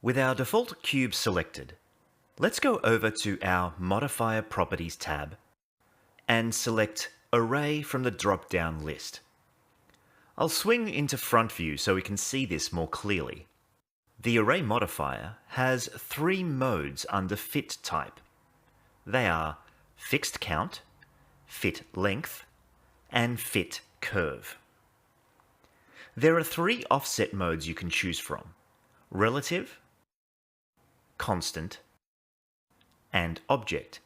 With our default cube selected, let's go over to our Modifier Properties tab and select Array from the drop-down list. I'll swing into front view so we can see this more clearly. The array modifier has three modes under fit type. They are fixed count, fit length, and fit curve. There are three offset modes you can choose from: relative, constant, and object.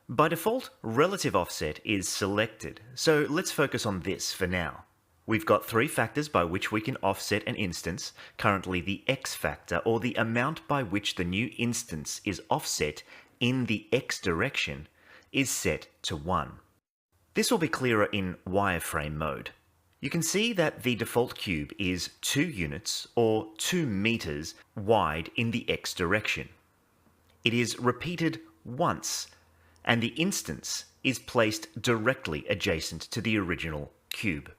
By default, relative offset is selected, so let's focus on this for now. We've got three factors by which we can offset an instance. Currently, the x factor, or the amount by which the new instance is offset in the x direction, is set to 1. This will be clearer in wireframe mode. You can see that the default cube is 2 units, or 2 meters, wide in the x direction. It is repeated once, and the instance is placed directly adjacent to the original cube.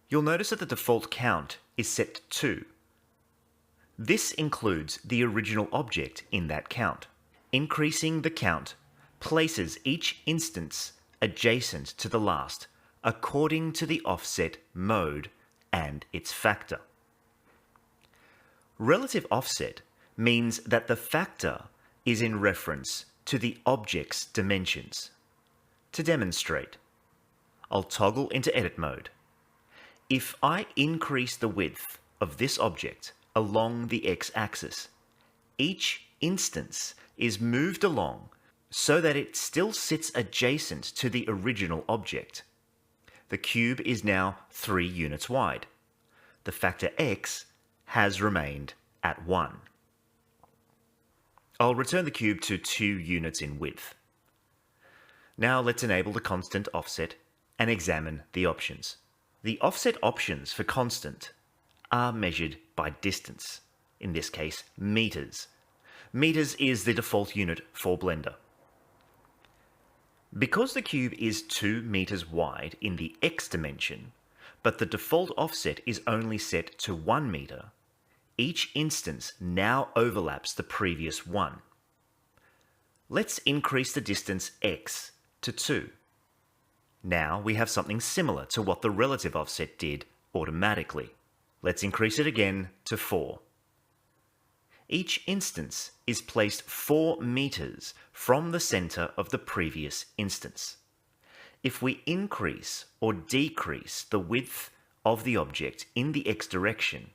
You'll notice that the default count is set to 2. This includes the original object in that count. Increasing the count places each instance adjacent to the last according to the offset mode and its factor. Relative offset means that the factor is in reference to the object's dimensions. To demonstrate, I'll toggle into edit mode. If I increase the width of this object along the x-axis, each instance is moved along so that it still sits adjacent to the original object. The cube is now 3 units wide. The factor x has remained at 1. I'll return the cube to 2 units in width. Now let's enable the constant offset and examine the options. The offset options for constant are measured by distance, in this case meters. Meters is the default unit for Blender. Because the cube is 2 meters wide in the x dimension, but the default offset is only set to 1 meter, each instance now overlaps the previous one. Let's increase the distance x to 2. Now we have something similar to what the relative offset did automatically. Let's increase it again to 4. Each instance is placed 4 meters from the center of the previous instance. If we increase or decrease the width of the object in the x direction,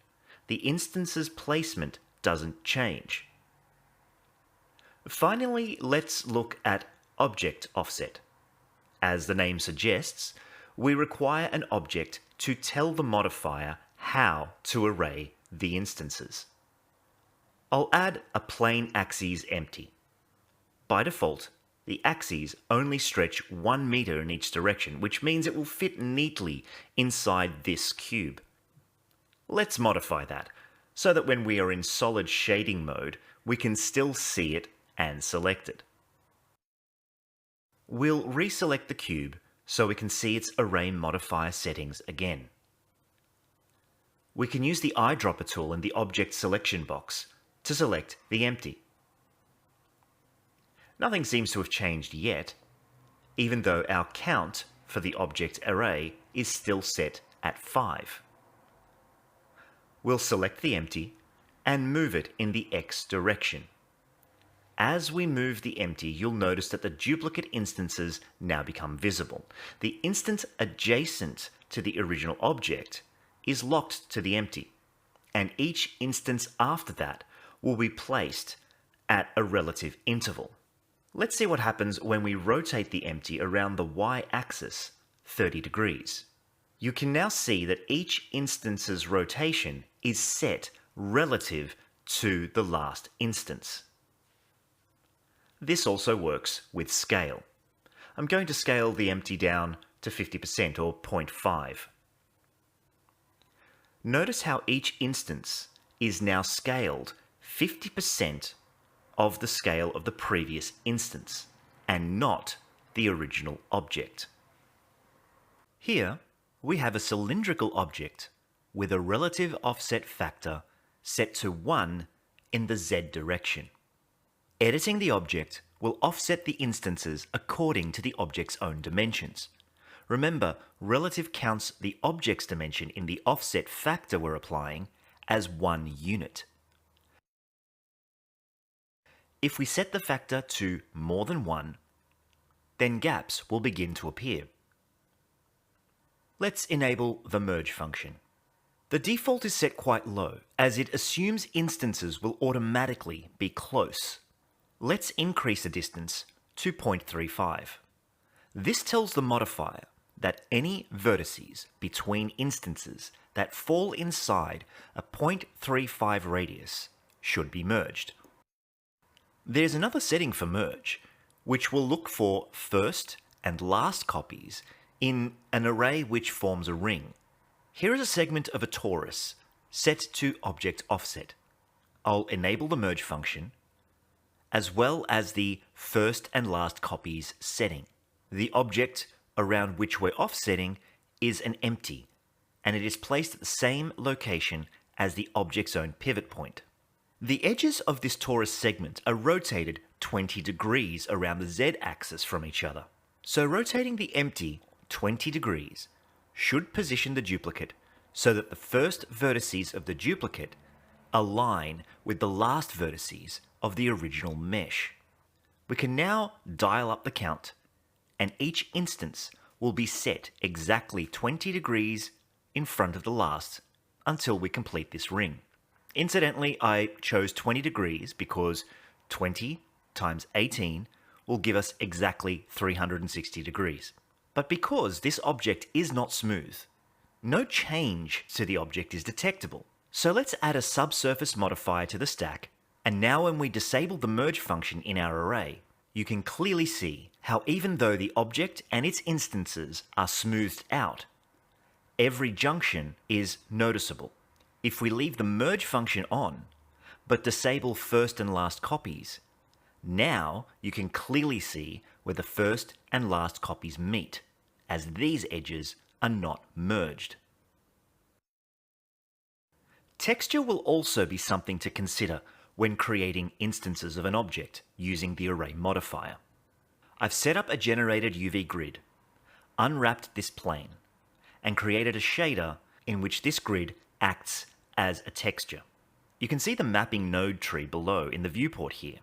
the instance's placement doesn't change. Finally, let's look at object offset. As the name suggests, we require an object to tell the modifier how to array the instances. I'll add a plain axes empty. By default, the axes only stretch 1 meter in each direction, which means it will fit neatly inside this cube. Let's modify that, so that when we are in solid shading mode, we can still see it and select it. We'll reselect the cube so we can see its array modifier settings again. We can use the eyedropper tool in the object selection box to select the empty. Nothing seems to have changed yet, even though our count for the object array is still set at 5. We'll select the empty and move it in the x direction. As we move the empty, you'll notice that the duplicate instances now become visible. The instance adjacent to the original object is locked to the empty, and each instance after that will be placed at a relative interval. Let's see what happens when we rotate the empty around the y-axis 30 degrees. You can now see that each instance's rotation is set relative to the last instance. This also works with scale. I'm going to scale the empty down to 50% or 0.5. Notice how each instance is now scaled 50% of the scale of the previous instance, and not the original object. Here, we have a cylindrical object with a relative offset factor set to 1 in the Z direction. Editing the object will offset the instances according to the object's own dimensions. Remember, relative counts the object's dimension in the offset factor we're applying as 1 unit. If we set the factor to more than 1, then gaps will begin to appear. Let's enable the merge function. The default is set quite low, as it assumes instances will automatically be close. Let's increase the distance to 0.35. This tells the modifier that any vertices between instances that fall inside a 0.35 radius should be merged. There's another setting for merge, which will look for first and last copies in an array which forms a ring. Here is a segment of a torus set to object offset. I'll enable the merge function, as well as the first and last copies setting. The object around which we're offsetting is an empty, and it is placed at the same location as the object's own pivot point. The edges of this torus segment are rotated 20 degrees around the z-axis from each other. So rotating the empty 20 degrees should position the duplicate so that the first vertices of the duplicate align with the last vertices of the original mesh. We can now dial up the count, and each instance will be set exactly 20 degrees in front of the last until we complete this ring. Incidentally, I chose 20 degrees because 20 times 18 will give us exactly 360 degrees. But because this object is not smooth, no change to the object is detectable. So let's add a subsurface modifier to the stack, and now when we disable the merge function in our array, you can clearly see how even though the object and its instances are smoothed out, every junction is noticeable. If we leave the merge function on, but disable first and last copies, now you can clearly see where the first and last copies meet, as these edges are not merged. Texture will also be something to consider when creating instances of an object using the array modifier. I've set up a generated UV grid, unwrapped this plane, and created a shader in which this grid acts as a texture. You can see the mapping node tree below in the viewport here.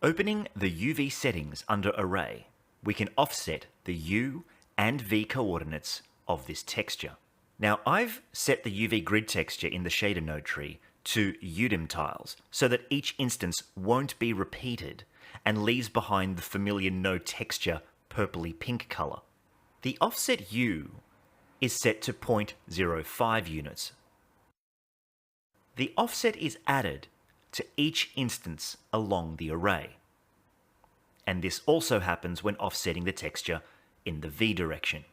Opening the UV settings under Array, we can offset the U and V coordinates of this texture. Now I've set the UV grid texture in the shader node tree to UDIM tiles so that each instance won't be repeated and leaves behind the familiar no texture purpley pink color. The offset U is set to 0.05 units. The offset is added to each instance along the array. And this also happens when offsetting the texture in the V direction.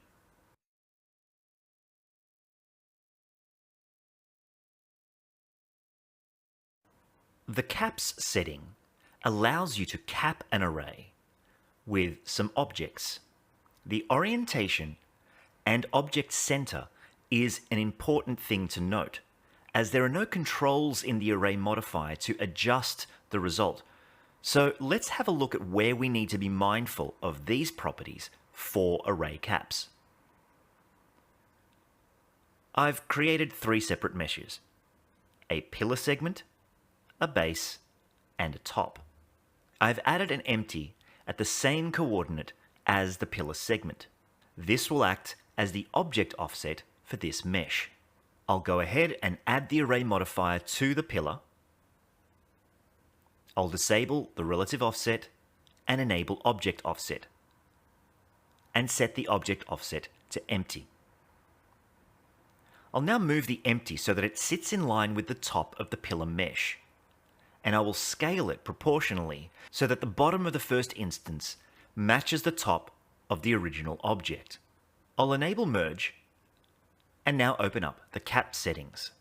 The caps setting allows you to cap an array with some objects. The orientation and object center is an important thing to note, as there are no controls in the array modifier to adjust the result. So let's have a look at where we need to be mindful of these properties for array caps. I've created 3 separate meshes: a pillar segment, a base, and a top. I've added an empty at the same coordinate as the pillar segment. This will act as the object offset for this mesh. I'll go ahead and add the array modifier to the pillar. I'll disable the relative offset and enable object offset, and set the object offset to empty. I'll now move the empty so that it sits in line with the top of the pillar mesh, and I will scale it proportionally so that the bottom of the first instance matches the top of the original object. I'll enable merge and now open up the cap settings.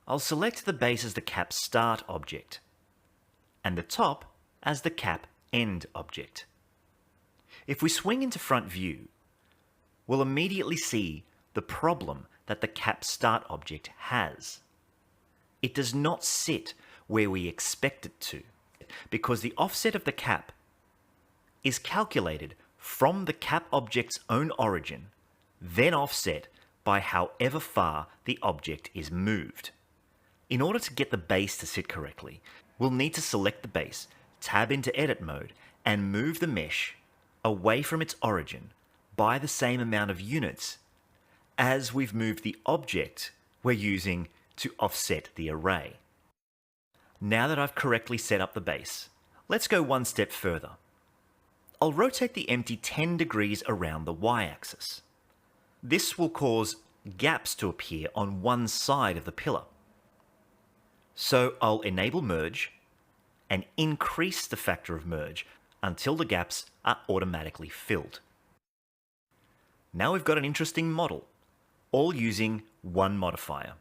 I'll select the base as the cap start object and the top as the cap end object. If we swing into front view, we'll immediately see the problem that the cap start object has. It does not sit where we expect it to, because the offset of the cap is calculated from the cap object's own origin, then offset by however far the object is moved. In order to get the base to sit correctly, we'll need to select the base, tab into edit mode, and move the mesh away from its origin by the same amount of units as we've moved the object we're using to offset the array. Now that I've correctly set up the base, let's go one step further. I'll rotate the empty 10 degrees around the y-axis. This will cause gaps to appear on one side of the pillar. So I'll enable merge and increase the factor of merge until the gaps are automatically filled. Now we've got an interesting model, all using one modifier.